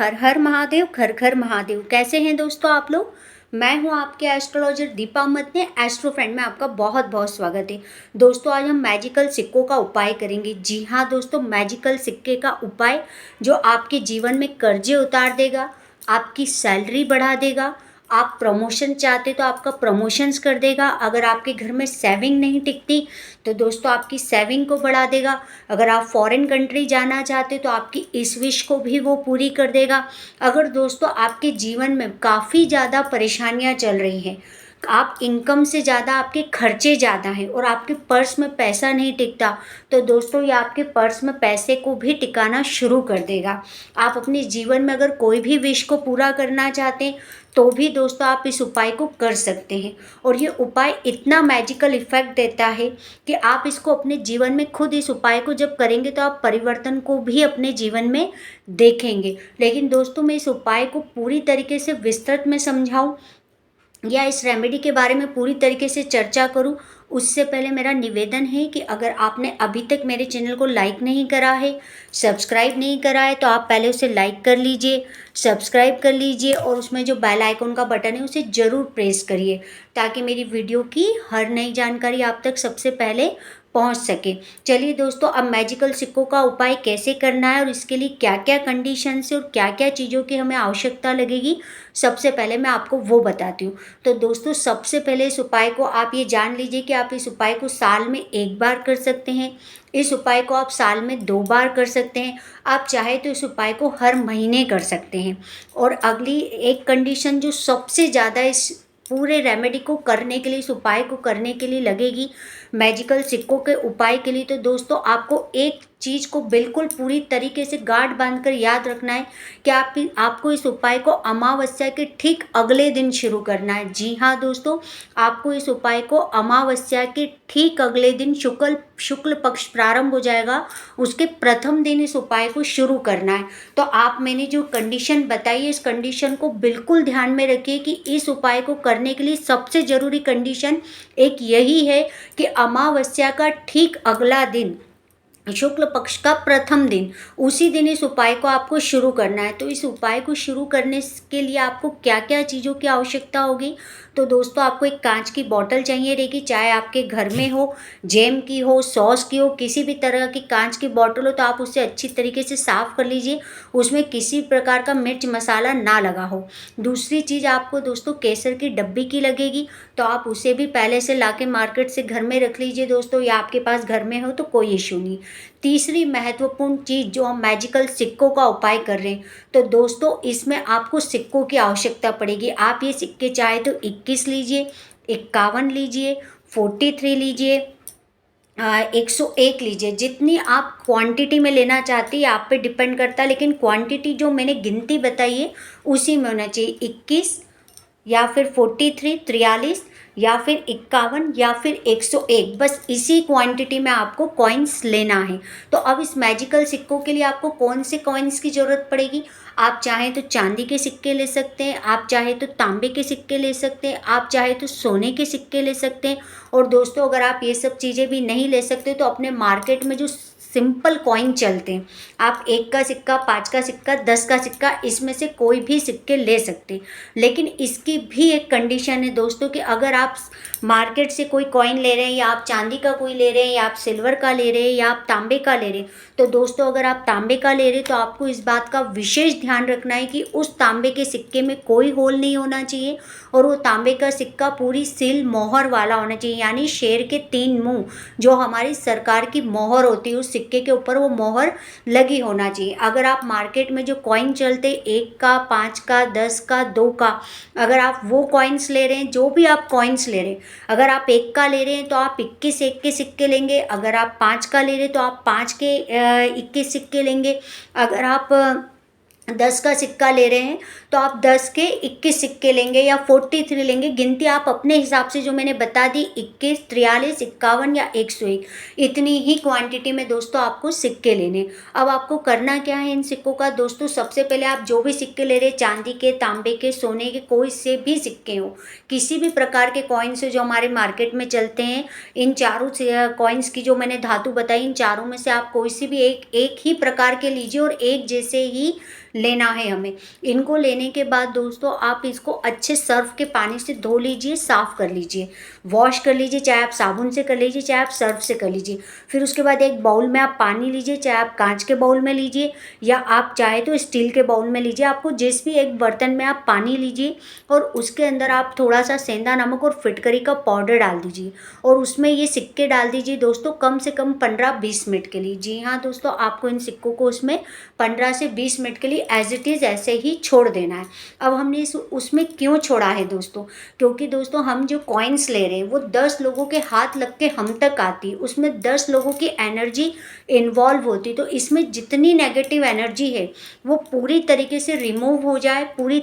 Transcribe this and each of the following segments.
हर हर महादेव, घर घर महादेव। कैसे हैं दोस्तों आप लोग। मैं हूं आपके एस्ट्रोलॉजर दीपा मत ने एस्ट्रो फ्रेंड में आपका बहुत बहुत स्वागत है। दोस्तों आज हम मैजिकल सिक्कों का उपाय करेंगे। जी हाँ दोस्तों, मैजिकल सिक्के का उपाय जो आपके जीवन में कर्जे उतार देगा, आपकी सैलरी बढ़ा देगा। आप प्रमोशन चाहते तो आपका प्रमोशंस कर देगा। अगर आपके घर में सेविंग नहीं टिकती तो दोस्तों आपकी सेविंग को बढ़ा देगा। अगर आप फॉरेन कंट्री जाना चाहते तो आपकी इस विश को भी वो पूरी कर देगा। अगर दोस्तों आपके जीवन में काफ़ी ज़्यादा परेशानियां चल रही हैं, आप इनकम से ज़्यादा आपके खर्चे ज़्यादा हैं और आपके पर्स में पैसा नहीं टिकता, तो दोस्तों ये आपके पर्स में पैसे को भी टिकाना शुरू कर देगा। आप अपने जीवन में अगर कोई भी विश को पूरा करना चाहते हैं तो भी दोस्तों आप इस उपाय को कर सकते हैं। और ये उपाय इतना मैजिकल इफेक्ट देता है कि आप इसको अपने जीवन में खुद इस उपाय को जब करेंगे तो आप परिवर्तन को भी अपने जीवन में देखेंगे। लेकिन दोस्तों मैं इस उपाय को पूरी तरीके से विस्तृत में समझाऊं या इस रेमेडी के बारे में पूरी तरीके से चर्चा करूं, उससे पहले मेरा निवेदन है कि अगर आपने अभी तक मेरे चैनल को लाइक नहीं करा है, सब्सक्राइब नहीं करा है, तो आप पहले उसे लाइक कर लीजिए, सब्सक्राइब कर लीजिए और उसमें जो बेल आइकन का बटन है उसे ज़रूर प्रेस करिए ताकि मेरी वीडियो की हर नई जानकारी आप तक सबसे पहले पहुंच सके। चलिए दोस्तों, अब मैजिकल सिक्कों का उपाय कैसे करना है और इसके लिए क्या क्या कंडीशन है और क्या क्या चीज़ों की हमें आवश्यकता लगेगी, सबसे पहले मैं आपको वो बताती हूँ। तो दोस्तों सबसे पहले इस उपाय को आप ये जान लीजिए कि आप इस उपाय को साल में एक बार कर सकते हैं। इस उपाय को आप साल में 2 बार कर सकते हैं। आप चाहे तो इस उपाय को हर महीने कर सकते हैं। और अगली एक कंडीशन जो सबसे ज़्यादा इस पूरे रेमेडी को करने के लिए, इस उपाय को करने के लिए लगेगी, मैजिकल सिक्कों के उपाय के लिए, तो दोस्तों आपको एक चीज़ को बिल्कुल पूरी तरीके से गांठ बांधकर याद रखना है कि आपको इस उपाय को अमावस्या के ठीक अगले दिन शुरू करना है। जी हाँ दोस्तों, आपको इस उपाय को अमावस्या के ठीक अगले दिन शुक्ल पक्ष प्रारंभ हो जाएगा, उसके प्रथम दिन इस उपाय को शुरू करना है। तो आप मैंने जो कंडीशन बताई है, इस कंडीशन को बिल्कुल ध्यान में रखिए कि इस उपाय को करने के लिए सबसे ज़रूरी कंडीशन एक यही है कि अमावस्या का ठीक अगला दिन, शुक्ल पक्ष का प्रथम दिन, उसी दिन इस उपाय को आपको शुरू करना है। तो इस उपाय को शुरू करने के लिए आपको क्या क्या चीज़ों की आवश्यकता होगी, तो दोस्तों आपको एक कांच की बोतल चाहिए रहेगी, चाहे आपके घर में हो, जैम की हो, सॉस की हो, किसी भी तरह की कांच की बोतल हो तो आप उसे अच्छी तरीके से साफ़ कर लीजिए, उसमें किसी प्रकार का मिर्च मसाला ना लगा हो। दूसरी चीज़ आपको दोस्तों केसर की डब्बी की लगेगी, तो आप उसे भी पहले से लाके मार्केट से घर में रख लीजिए दोस्तों, या आपके पास घर में हो तो कोई इशू नहीं। तीसरी महत्वपूर्ण चीज़ जो हम मैजिकल सिक्कों का उपाय कर रहे हैं, तो दोस्तों इसमें आपको सिक्कों की आवश्यकता पड़ेगी। आप ये सिक्के चाहे तो 21 लीजिए, 51 लीजिए, 43 लीजिए, 101 लीजिए, जितनी आप क्वांटिटी में लेना चाहती है आप पे डिपेंड करता है, लेकिन क्वांटिटी जो मैंने गिनती बताई है उसी में होना चाहिए। 21 या फिर 43, 43 या फिर 51 या फिर 101, बस इसी क्वांटिटी में आपको कॉइन्स लेना है। तो अब इस मैजिकल सिक्कों के लिए आपको कौन से कॉइन्स की ज़रूरत पड़ेगी, आप चाहें तो चांदी के सिक्के ले सकते हैं, आप चाहे तो तांबे के सिक्के ले सकते हैं, आप चाहे तो सोने के सिक्के ले सकते हैं। और दोस्तों अगर आप ये सब चीज़ें भी नहीं ले सकते तो अपने मार्केट में जो सिंपल कॉइन चलते हैं, आप 1 का सिक्का, 5 का सिक्का, 10 का सिक्का, इसमें से कोई भी सिक्के ले सकते हैं। लेकिन इसकी भी एक कंडीशन है दोस्तों कि अगर आप मार्केट से कोई कॉइन ले रहे हैं, या आप चांदी का कोई ले रहे हैं, या आप सिल्वर का ले रहे हैं, या आप तांबे का ले रहे हैं, तो दोस्तों अगर आप तांबे का ले रहे हैं तो आपको इस बात का विशेष ध्यान रखना है कि उस तांबे के सिक्के में कोई होल नहीं होना चाहिए और वो तांबे का सिक्का पूरी सील मोहर वाला होना चाहिए, यानी शेर के 3 मुंह जो हमारी सरकार की मोहर होती है उस सिक्के के ऊपर वो मोहर लगी होना चाहिए। अगर आप मार्केट में जो कॉइन चलते 1 का, 5 का, 10 का, 2 का, अगर आप वो कॉइन्स ले रहे हैं, जो भी आप कॉइन्स ले रहे हैं, अगर आप 1 का ले रहे हैं तो आप 21 1 के सिक्के लेंगे, अगर आप 5 का ले रहे हैं तो आप 5 के 21 सिक्के लेंगे, अगर आप 10 का सिक्का ले रहे हैं तो आप 10 के 21 सिक्के लेंगे या 43 लेंगे। गिनती आप अपने हिसाब से जो मैंने बता दी, 21, 43, 51 या 101, इतनी ही क्वांटिटी में दोस्तों आपको सिक्के लेने। अब आपको करना क्या है इन सिक्कों का दोस्तों, सबसे पहले आप जो भी सिक्के ले रहे हैं, चांदी के, तांबे के, सोने के, कोई से भी सिक्के हो, किसी भी प्रकार के कॉइन्स जो हमारे मार्केट में चलते हैं, इन चारों कॉइन्स की जो मैंने धातु बताई, इन चारों में से आप कोई से भी एक ही प्रकार के लीजिए और एक जैसे ही लेना है हमें। इनको लेने के बाद दोस्तों आप इसको अच्छे सर्फ के पानी से धो लीजिए, साफ़ कर लीजिए, वॉश कर लीजिए, चाहे आप साबुन से कर लीजिए, चाहे आप सर्फ से कर लीजिए। फिर उसके बाद एक बाउल में आप पानी लीजिए, चाहे आप कांच के बाउल में लीजिए या आप चाहे तो स्टील के बाउल में लीजिए। आपको जिस भी एक बर्तन में आप पानी लीजिए और उसके अंदर आप थोड़ा सा सेंधा नमक और फिटकरी का पाउडर डाल दीजिए और उसमें ये सिक्के डाल दीजिए दोस्तों, कम से कम 15-20 मिनट के लिए। जी हाँ दोस्तों, आपको इन सिक्कों को उसमें 15 से 20 मिनट के लिए एज इट इज़ ऐसे ही छोड़ देना है। अब हमने उसमें क्यों छोड़ा है दोस्तों, क्योंकि दोस्तों हम जो कॉइन्स ले रहे हैं वो 10 लोगों के हाथ लग के हम तक आती है, उसमें 10 लोगों की एनर्जी इन्वॉल्व होती, तो इसमें जितनी नेगेटिव एनर्जी है वो पूरी तरीके से रिमूव हो जाए, पूरी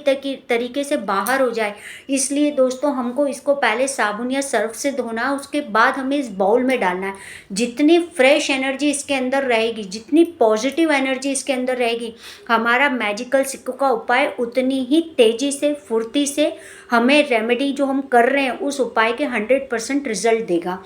तरीके से बाहर हो जाए। इसलिए दोस्तों हमको इसको पहले साबुन या सर्फ से धोना, उसके बाद हमें इस बाउल में डालना है। जितनी फ्रेश एनर्जी इसके अंदर रहेगी, जितनी पॉजिटिव एनर्जी इसके अंदर रहेगी, हमारा मैजिकल सिक्कों का उपाय उतनी ही तेज़ी से, फुर्ती से हमें रेमेडी जो हम कर रहे हैं उस उपाय के 100% रिजल्ट देगा।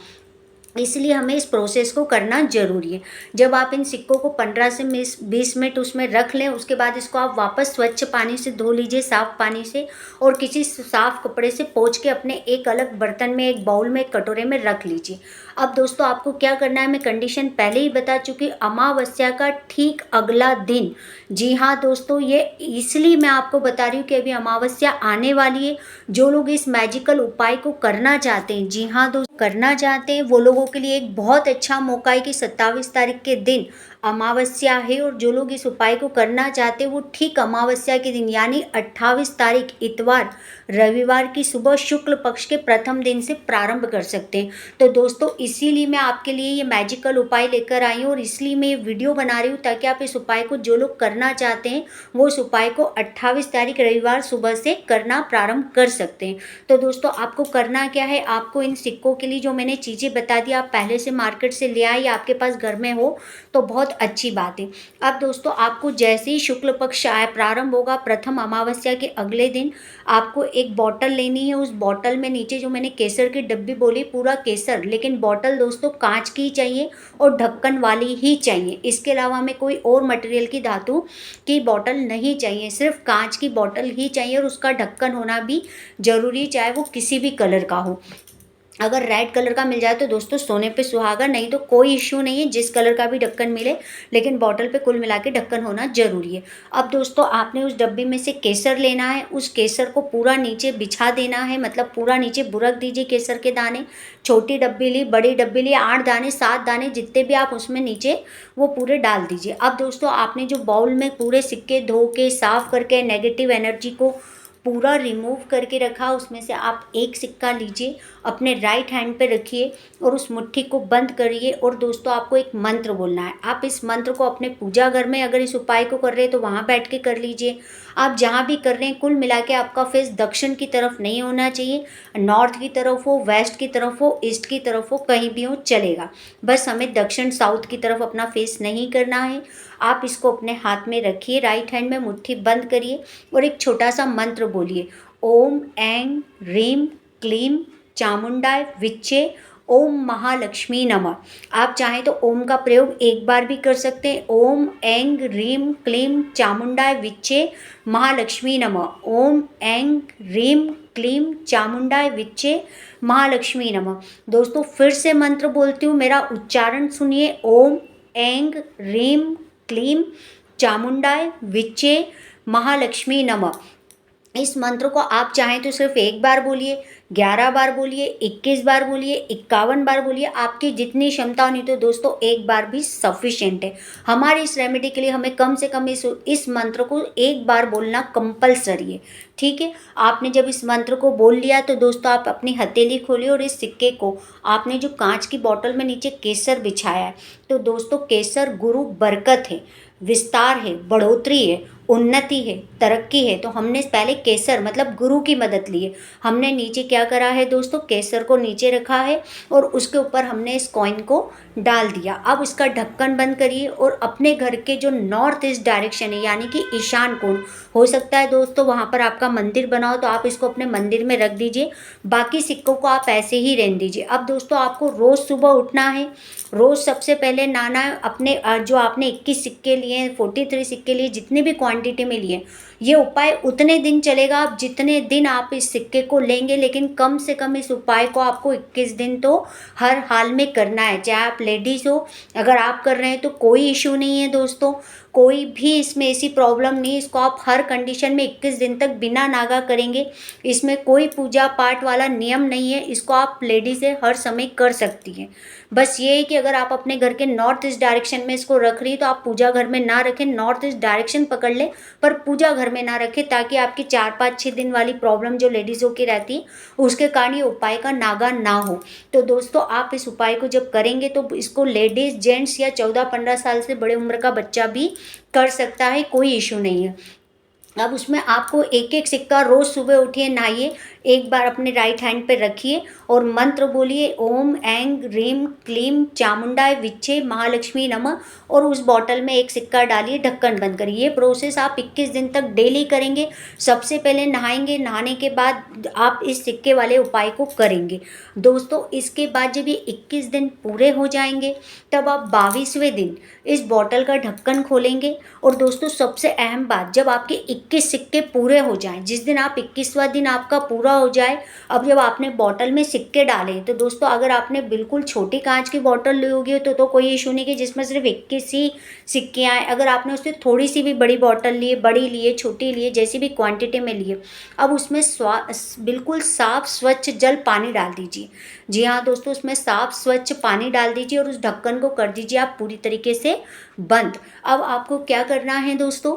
इसलिए हमें इस प्रोसेस को करना ज़रूरी है। जब आप इन सिक्कों को 15 से 20 मिनट उसमें रख लें, उसके बाद इसको आप वापस स्वच्छ पानी से धो लीजिए, साफ़ पानी से, और किसी साफ़ कपड़े से पोंछ के अपने एक अलग बर्तन में, एक बाउल में, एक कटोरे में रख लीजिए। अब दोस्तों आपको क्या करना है, मैं कंडीशन पहले ही बता चुकी, अमावस्या का ठीक अगला दिन। जी हाँ दोस्तों, ये इसलिए मैं आपको बता रही हूँ कि अभी अमावस्या आने वाली है। जो लोग इस मैजिकल उपाय को करना चाहते हैं, जी हाँ दोस्तों करना चाहते हैं, वो लोगों के लिए एक बहुत अच्छा मौका है कि 27 तारीख के दिन अमावस्या है, और जो लोग इस उपाय को करना चाहते हैं वो ठीक अमावस्या के दिन यानी 28 तारीख इतवार, रविवार की सुबह शुक्ल पक्ष के प्रथम दिन से प्रारंभ कर सकते हैं। तो दोस्तों इसीलिए मैं आपके लिए ये मैजिकल उपाय लेकर आई हूँ और इसलिए मैं ये वीडियो बना रही हूँ ताकि आप इस उपाय को, जो लोग करना चाहते हैं वो इस उपाय को 28 तारीख रविवार सुबह से करना प्रारंभ कर सकते हैं। तो दोस्तों आपको करना क्या है, आपको इन सिक्कों के लिए जो मैंने चीज़ें बता दी आप पहले से मार्केट से ले आए या आपके पास घर में हो तो बहुत अच्छी बात है। अब दोस्तों आपको जैसे ही शुक्ल पक्ष आय प्रारंभ होगा, प्रथम अमावस्या के अगले दिन आपको एक बॉटल लेनी है। उस बॉटल में नीचे जो मैंने केसर की डब्बी बोली, पूरा केसर, लेकिन बॉटल दोस्तों कांच की चाहिए और ढक्कन वाली ही चाहिए। इसके अलावा हमें कोई और मटेरियल की, धातु की बॉटल नहीं चाहिए, सिर्फ कांच की बॉटल ही चाहिए और उसका ढक्कन होना भी जरूरी, चाहे वो किसी भी कलर का हो। अगर रेड कलर का मिल जाए तो दोस्तों सोने पे सुहागा, नहीं तो कोई इश्यू नहीं है, जिस कलर का भी ढक्कन मिले, लेकिन बॉटल पे कुल मिला के ढक्कन होना जरूरी है। अब दोस्तों आपने उस डब्बी में से केसर लेना है, उस केसर को पूरा नीचे बिछा देना है, मतलब पूरा नीचे बुरक दीजिए केसर के दाने। छोटी डब्बी ली, बड़ी डब्बी ली, 8 दाने 7 दाने जितने भी आप उसमें नीचे वो पूरे डाल दीजिए। अब दोस्तों आपने जो बाउल में पूरे सिक्के धो के साफ करके नेगेटिव एनर्जी को पूरा रिमूव करके रखा, उसमें से आप एक सिक्का लीजिए, अपने राइट हैंड पे रखिए और उस मुट्ठी को बंद करिए। और दोस्तों आपको एक मंत्र बोलना है। आप इस मंत्र को अपने पूजा घर में, अगर इस उपाय को कर रहे हैं तो वहाँ बैठ के कर लीजिए। आप जहाँ भी कर रहे हैं कुल मिला के आपका फेस दक्षिण की तरफ नहीं होना चाहिए, नॉर्थ की तरफ हो, वेस्ट की तरफ हो, ईस्ट की तरफ हो, कहीं भी हो चलेगा, बस हमें दक्षिण साउथ की तरफ अपना फेस नहीं करना है। आप इसको अपने हाथ में रखिए, राइट हैंड में मुट्ठी बंद करिए और एक छोटा सा मंत्र बोलिए, ओम ऐं ह्रीं क्लीं चामुंडाय विच्चे ओम महालक्ष्मी नमः। आप चाहें तो ओम का प्रयोग एक बार भी कर सकते हैं, ओम ऐं ह्रीं क्लीं चामुंडाय विच्चे महालक्ष्मी नमः, ओम ऐं ह्रीं क्लीं चामुंडाय विच्चे महालक्ष्मी नमः। दोस्तों फिर से मंत्र बोलती हूँ, मेरा उच्चारण सुनिए, ओम ऐं ह्रीं क्लीं चामुंडाय विच्चे महालक्ष्मी नमः। इस मंत्र को आप चाहें तो सिर्फ एक बार बोलिए, 11 बार बोलिए, 21 बार बोलिए, 51 बार बोलिए, आपकी जितनी क्षमता होनी, तो दोस्तों एक बार भी सफिशिएंट है। हमारी इस रेमेडी के लिए हमें कम से कम इस मंत्र को एक बार बोलना कंपलसरी है, ठीक है। आपने जब इस मंत्र को बोल लिया तो दोस्तों आप अपनी हथेली खोलिए और इस सिक्के को, आपने जो कांच की बोतल में नीचे केसर बिछाया है, तो दोस्तों केसर गुरु बरकत है, विस्तार है, बढ़ोतरी है, उन्नति है, तरक्की है। तो हमने पहले केसर मतलब गुरु की मदद ली है। हमने नीचे क्या करा है दोस्तों, केसर को नीचे रखा है और उसके ऊपर हमने इस कॉइन को डाल दिया। अब इसका ढक्कन बंद करिए और अपने घर के जो नॉर्थ ईस्ट डायरेक्शन है, यानी कि ईशान कोण, हो सकता है दोस्तों वहाँ पर आपका मंदिर बना हो तो आप इसको अपने मंदिर में रख दीजिए, बाकी सिक्कों को आप ऐसे ही रहने दीजिए। अब दोस्तों आपको रोज़ सुबह उठना है, रोज़ सबसे पहले नहाना है। अपने जो आपने 21 सिक्के लिए हैं, 43 सिक्के लिए, जितनी भी क्वांटिटी क्वांटिटी में लिए। ये उपाय उतने दिन चलेगा आप जितने दिन आप इस सिक्के को लेंगे, लेकिन कम से कम इस उपाय को आपको 21 दिन तो हर हाल में करना है। चाहे आप लेडीज़ हो, अगर आप कर रहे हैं तो कोई इशू नहीं है दोस्तों, कोई भी इसमें ऐसी प्रॉब्लम नहीं है। इसको आप हर कंडीशन में 21 दिन तक बिना नागा करेंगे। इसमें कोई पूजा पाठ वाला नियम नहीं है, इसको आप लेडीज़ें हर समय कर सकती हैं। बस ये है कि अगर आप अपने घर के नॉर्थ ईस्ट डायरेक्शन में इसको रख रही है तो आप पूजा घर में ना रखें, नॉर्थ ईस्ट डायरेक्शन पकड़ लें, पर पूजा घर में ना रखें, ताकि आपकी 4-5-6 दिन वाली प्रॉब्लम जो लेडीज़ों की रहती है उसके कारण ये उपाय का नागा ना हो। तो दोस्तों आप इस उपाय को जब करेंगे तो इसको लेडीज़, जेंट्स या 14-15 साल से बड़े उम्र का बच्चा भी कर सकता है, कोई इशू नहीं है। अब उसमें आपको एक एक सिक्का रोज़ सुबह उठिए, नहाइए, एक बार अपने राइट हैंड पे रखिए और मंत्र बोलिए ओम ऐं ह्रीं क्लीं चामुंडाय विच्चे महालक्ष्मी नमः, और उस बॉटल में एक सिक्का डालिए, ढक्कन बंद करिए। ये प्रोसेस आप 21 दिन तक डेली करेंगे। सबसे पहले नहाएंगे, नहाने के बाद आप इस सिक्के वाले उपाय को करेंगे। दोस्तों इसके बाद जब ये 21 दिन पूरे हो जाएंगे तब आप 22वें दिन इस बॉटल का ढक्कन खोलेंगे। और दोस्तों सबसे अहम बात, जब आपके 21 सिक्के पूरे हो जाएं, जिस दिन आप 21वां दिन आपका पूरा हो जाए, अब जब आपने बॉटल में सिक्के डाले तो दोस्तों अगर आपने बिल्कुल छोटी कांच की बॉटल ली होगी तो कोई इशू नहीं कि जिसमें सिर्फ 21 ही सिक्के आए। अगर आपने उससे थोड़ी सी भी बड़ी बॉटल ली है, बड़ी ली है, छोटी ली है, जैसी भी क्वांटिटी में ली है, अब उसमें बिल्कुल साफ स्वच्छ जल पानी डाल दीजिए। जी हाँ दोस्तों, उसमें साफ स्वच्छ पानी डाल दीजिए और उस ढक्कन को कर दीजिए आप पूरी तरीके से बंद। अब आपको क्या करना है दोस्तों,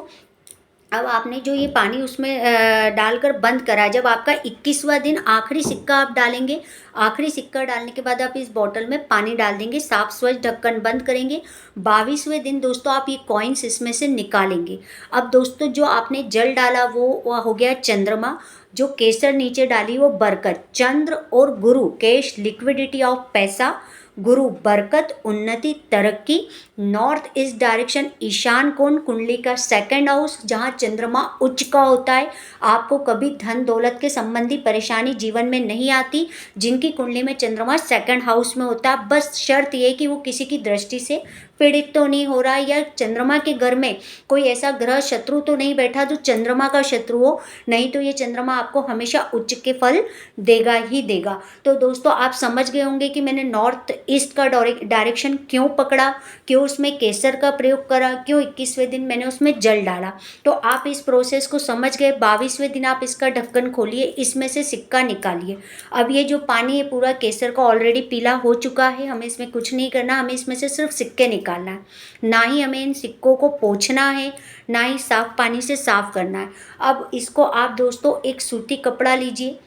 अब आपने जो ये पानी उसमें डालकर बंद करा, जब आपका 21वां दिन आखिरी सिक्का आप डालेंगे, आखिरी सिक्का डालने के बाद आप इस बॉटल में पानी डाल देंगे, साफ स्वच्छ ढक्कन बंद करेंगे। 22वें दिन दोस्तों आप ये कॉइन्स इसमें से निकालेंगे। अब दोस्तों जो आपने जल डाला वो हो गया चंद्रमा, जो केसर नीचे डाली वो बरकत। चंद्र और गुरु केश लिक्विडिटी ऑफ पैसा, गुरु बरकत उन्नति तरक्की। नॉर्थ ईस्ट डायरेक्शन ईशान कोण कुंडली का सेकंड हाउस, जहाँ चंद्रमा उच्च का होता है। आपको कभी धन दौलत के संबंधी परेशानी जीवन में नहीं आती जिनकी कुंडली में चंद्रमा सेकंड हाउस में होता है। बस शर्त ये कि वो किसी की दृष्टि से पीड़ित तो नहीं हो रहा है, या चंद्रमा के घर में कोई ऐसा ग्रह शत्रु तो नहीं बैठा जो चंद्रमा का शत्रु हो, नहीं तो ये चंद्रमा आपको हमेशा उच्च के फल देगा ही देगा। तो दोस्तों आप समझ गए होंगे कि मैंने नॉर्थ ईस्ट का डायरेक्शन क्यों पकड़ा, क्यों उसमें केसर का प्रयोग करा, क्यों 21वें दिन मैंने उसमें जल डाला। तो आप इस प्रोसेस को समझ गए। 22वें दिन आप इसका ढक्कन खोलिए, इसमें से सिक्का निकालिए। अब ये जो पानी है पूरा केसर का ऑलरेडी पीला हो चुका है, हमें इसमें कुछ नहीं करना, हमें इसमें से सिर्फ सिक्के निकालना है। ना ही हमें इन सिक्कों को पोंछना है, ना ही साफ पानी से साफ करना है। अब इसको आप दोस्तों एक सूती कपड़ा लीजिए,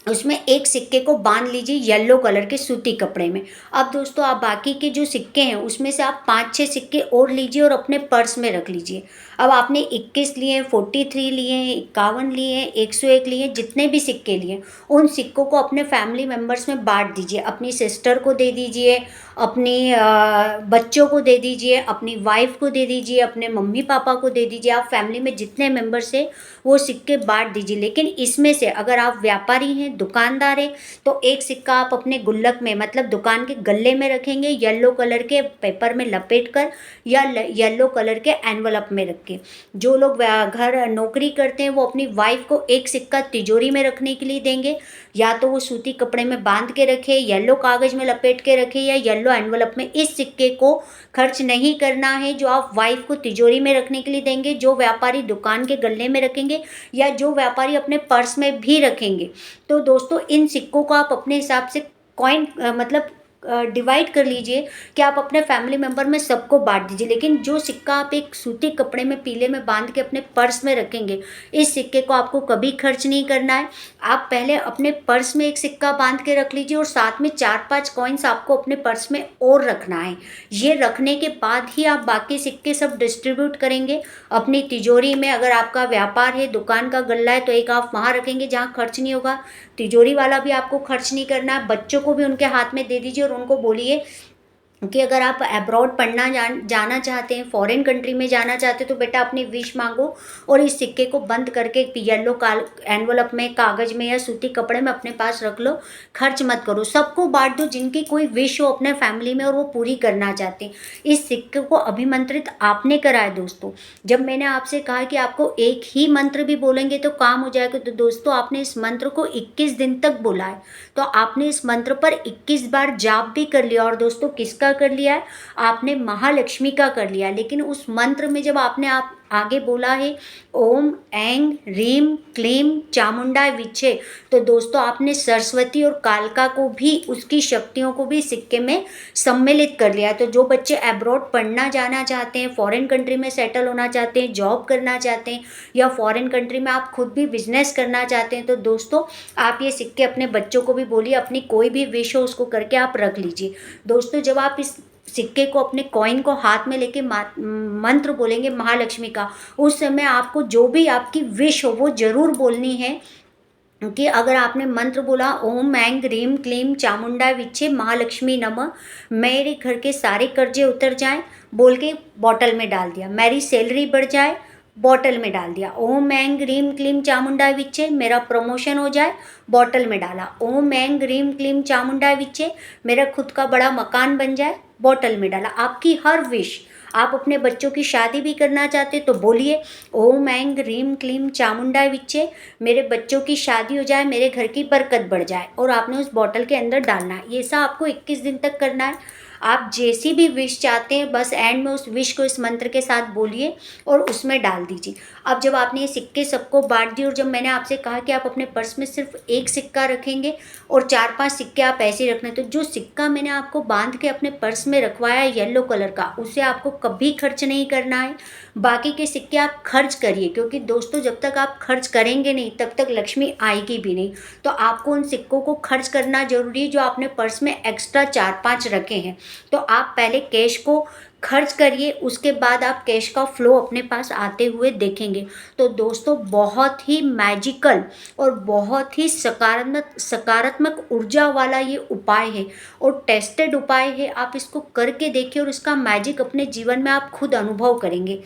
उसमें एक सिक्के को बांध लीजिए येलो कलर के सूती कपड़े में। अब दोस्तों आप बाकी के जो सिक्के हैं उसमें से आप 5-6 सिक्के और लीजिए और अपने पर्स में रख लीजिए। अब आपने 21 लिए, 43 लिए, 51 लिए, 101 लिए, जितने भी सिक्के लिए उन सिक्कों को अपने फैमिली मेम्बर्स में बांट दीजिए। अपनी सिस्टर को दे दीजिए, अपनी बच्चों को दे दीजिए, अपनी वाइफ को दे दीजिए, अपने मम्मी पापा को दे दीजिए। आप फैमिली में जितने मेम्बर्स हैं वो सिक्के बांट दीजिए। लेकिन इसमें से अगर आप व्यापारी हैं, दुकानदार है, तो एक सिक्का आप अपने गुल्लक में मतलब दुकान के गल्ले में रखेंगे, येलो कलर के पेपर में लपेट कर या येलो कलर के एनवलप में रख के। जो लोग घर नौकरी करते हैं वो अपनी वाइफ को एक सिक्का तिजोरी में रखने के लिए देंगे, या तो वो सूती कपड़े में बांध के रखे, येलो कागज में लपेट के रखे, या येलो एनवलप में। इस सिक्के को खर्च नहीं करना है जो आप वाइफ को तिजोरी में रखने के लिए देंगे, जो व्यापारी दुकान के गल्ले में रखेंगे, या जो व्यापारी अपने पर्स में भी रखेंगे। तो दोस्तों इन सिक्कों को आप अपने हिसाब से कॉइन मतलब डिवाइड कर लीजिए कि आप अपने फैमिली मेम्बर में सबको बांट दीजिए। लेकिन जो सिक्का आप एक सूती कपड़े में पीले में बांध के अपने पर्स में रखेंगे, इस सिक्के को आपको कभी खर्च नहीं करना है। आप पहले अपने पर्स में एक सिक्का बांध के रख लीजिए और साथ में 4-5 कॉइन्स आपको अपने पर्स में और रखना है। ये रखने के बाद ही आप बाकी सिक्के सब डिस्ट्रीब्यूट करेंगे अपनी तिजोरी में। अगर आपका व्यापार है, दुकान का गल्ला है, तो एक आप वहाँ रखेंगे जहाँ खर्च नहीं होगा। तिजोरी वाला भी आपको खर्च नहीं करना है। बच्चों को भी उनके हाथ में दे दीजिए और उनको बोलिए कि अगर आप अब्रॉड पढ़ना जाना चाहते हैं, फॉरेन कंट्री में जाना चाहते हैं, तो बेटा अपनी विश मांगो और इस सिक्के को बंद करके येलो एनवलप में, कागज़ में या सूती कपड़े में अपने पास रख लो। खर्च मत करो, सबको बांट दो जिनकी कोई विश हो अपने फैमिली में और वो पूरी करना चाहते हैं। इस सिक्के को अभिमंत्रित आपने करा है दोस्तों। जब मैंने आपसे कहा कि आपको एक ही मंत्र भी बोलेंगे तो काम हो जाएगा, तो दोस्तों आपने इस मंत्र को 21 दिन तक बोला है। तो आपने इस मंत्र पर 21 बार जाप भी कर लिया। और दोस्तों किसका कर लिया है? आपने महालक्ष्मी का कर लिया। लेकिन उस मंत्र में जब आपने आप आगे बोला है ओम ऐं ह्रीं क्लीं चामुंडा विचे, तो दोस्तों आपने सरस्वती और कालका को भी, उसकी शक्तियों को भी सिक्के में सम्मिलित कर लिया। तो जो बच्चे अब्रॉड पढ़ना जाना चाहते हैं, फॉरेन कंट्री में सेटल होना चाहते हैं, जॉब करना चाहते हैं, या फॉरेन कंट्री में आप खुद भी बिजनेस करना चाहते हैं, तो दोस्तों आप ये सिक्के अपने बच्चों को भी बोलिए, अपनी कोई भी विश हो उसको करके आप रख लीजिए। दोस्तों जब आप इस सिक्के को, अपने कॉइन को हाथ में लेके मंत्र बोलेंगे महालक्ष्मी का, उस समय आपको जो भी आपकी विश हो वो जरूर बोलनी है। कि अगर आपने मंत्र बोला ओम ऐं ह्रीं क्लीं चामुंडा विचे महालक्ष्मी नमः, मेरे घर के सारे कर्जे उतर जाएं, बोल के बॉटल में डाल दिया। मेरी सैलरी बढ़ जाए, बॉटल में डाल दिया। ओम ऐं ह्रीं क्लीं चामुंडा विचे, मेरा प्रमोशन हो जाए, बॉटल में डाला। ओम ऐं ह्रीं क्लीं चामुंडा विचे, मेरा खुद का बड़ा मकान बन जाए, बॉटल में डाला। आपकी हर विश, आप अपने बच्चों की शादी भी करना चाहते तो बोलिए ओम ऐं ह्रीं क्लीं चामुंडा विचे, मेरे बच्चों की शादी हो जाए, मेरे घर की बरकत बढ़ जाए, और आपने उस बॉटल के अंदर डालना है। ये सब आपको 21 दिन तक करना है। आप जैसी भी विश चाहते हैं बस एंड में उस विश को इस मंत्र के साथ बोलिए और उसमें डाल दीजिए। अब जब आपने ये सिक्के सबको बांट दिए, और जब मैंने आपसे कहा कि आप अपने पर्स में सिर्फ एक सिक्का रखेंगे और 4-5 सिक्के आप ऐसे ही रखने, तो जो सिक्का मैंने आपको बांध के अपने पर्स में रखवाया है येलो कलर का, उसे आपको कभी खर्च नहीं करना है। बाकी के सिक्के आप खर्च करिए, क्योंकि दोस्तों जब तक आप खर्च करेंगे नहीं तब तक लक्ष्मी आएगी भी नहीं। तो आपको उन सिक्कों को खर्च करना जरूरी है जो आपने पर्स में एक्स्ट्रा 4-5 रखे हैं। तो आप पहले कैश को खर्च करिए, उसके बाद आप कैश का फ्लो अपने पास आते हुए देखेंगे। तो दोस्तों बहुत ही मैजिकल और बहुत ही सकारात्मक ऊर्जा वाला ये उपाय है और टेस्टेड उपाय है। आप इसको करके देखिए और इसका मैजिक अपने जीवन में आप खुद अनुभव करेंगे।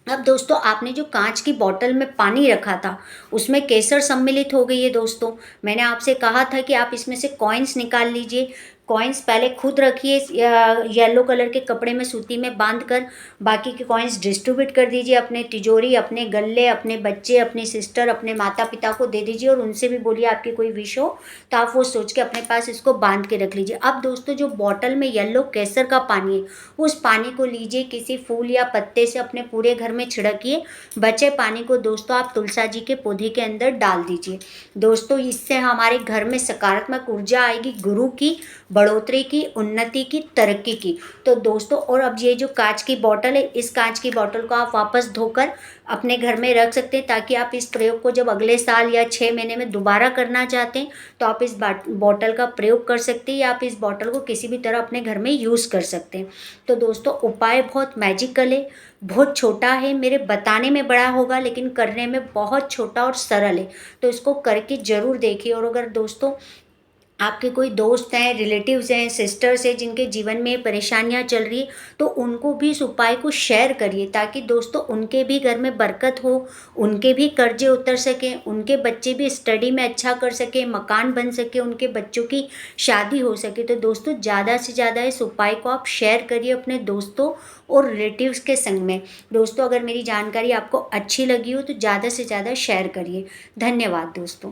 अब दोस्तों आपने जो कांच की बोतल में पानी रखा था उसमें केसर सम्मिलित हो गई है। दोस्तों मैंने आपसे कहा था कि आप इसमें से कॉइन्स निकाल लीजिए। कॉइन्स पहले खुद रखिए येलो कलर के कपड़े में सूती में बांध कर, बाकी के कॉइन्स डिस्ट्रीब्यूट कर दीजिए अपने तिजोरी, अपने गल्ले, अपने बच्चे, अपनी सिस्टर, अपने माता पिता को दे दीजिए और उनसे भी बोलिए आपकी कोई विश हो तो आप वो सोच के अपने पास इसको बांध के रख लीजिए। अब दोस्तों जो बॉटल में येलो केसर का पानी है उस पानी को लीजिए, किसी फूल या पत्ते से अपने पूरे घर में छिड़किए। बचे पानी को दोस्तों आप तुलसा जी के पौधे के अंदर डाल दीजिए। दोस्तों इससे हमारे घर में सकारात्मक ऊर्जा आएगी, गुरु की बढ़ोतरी की, उन्नति की, तरक्की की। तो दोस्तों और अब ये जो कांच की बोतल है, इस कांच की बोतल को आप वापस धोकर अपने घर में रख सकते हैं ताकि आप इस प्रयोग को जब अगले साल या 6 महीने में दोबारा करना चाहते हैं तो आप इस बोतल का प्रयोग कर सकते हैं या आप इस बोतल को किसी भी तरह अपने घर में यूज़ कर सकते हैं। तो दोस्तों उपाय बहुत मैजिकल है, बहुत छोटा है, मेरे बताने में बड़ा होगा लेकिन करने में बहुत छोटा और सरल है। तो इसको करके ज़रूर देखिए। और अगर दोस्तों आपके कोई दोस्त हैं, रिलेटिव्स हैं, सिस्टर्स हैं जिनके जीवन में परेशानियां चल रही है तो उनको भी इस उपाय को शेयर करिए ताकि दोस्तों उनके भी घर में बरकत हो, उनके भी कर्जे उतर सकें, उनके बच्चे भी स्टडी में अच्छा कर सकें, मकान बन सके, उनके बच्चों की शादी हो सके। तो दोस्तों ज़्यादा से ज़्यादा इस उपाय को आप शेयर करिए अपने दोस्तों और रिलेटिव्स के संग में। दोस्तों अगर मेरी जानकारी आपको अच्छी लगी हो तो ज़्यादा से ज़्यादा शेयर करिए। धन्यवाद दोस्तों।